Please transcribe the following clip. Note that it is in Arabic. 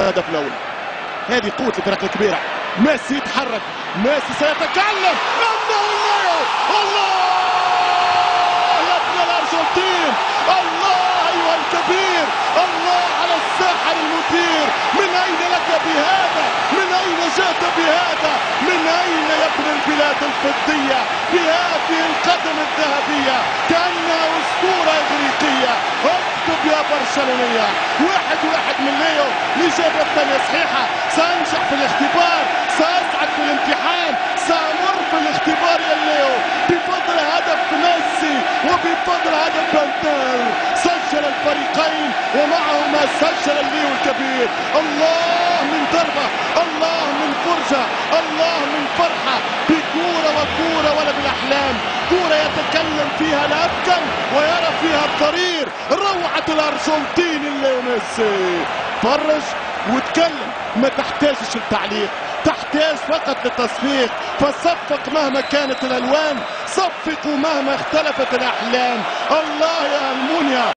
الهدف الاول. هذه قوة الفرق الكبيرة. ميسي يتحرك، ميسي سيتكلم. الله يا ابن الارجنتين، الله ايها الكبير، الله على الساحر المثير. من اين لك بهذا؟ من اين جئت بهذا؟ من اين يا ابن البلاد الفضية بهذه القدم الذهبية؟ كأنها اسطورة اغريقية. اكتب يا برشلونية. 1-1 من ليو. الإجابة الثانية صحيحة. سأنجح في الاختبار، سأسعد في الامتحان، سأمر في الاختبار يا ليو بفضل هدف ميسي وبفضل هدف بنتال. سجل الفريقين ومعهما سجل الليو الكبير. الله من ضربة، الله من فرجة، الله من فرحة بكورة وكورة ولا بالأحلام. كورة يتكلم فيها الأبكم ويرى فيها الضرير. روعة الأرجنتين اللي ميسي. فرج وتكلم، ما تحتاجش التعليق، تحتاج فقط للتصفيق. فصفق مهما كانت الألوان، صفقوا مهما اختلفت الأحلام. الله يا ألمونيا.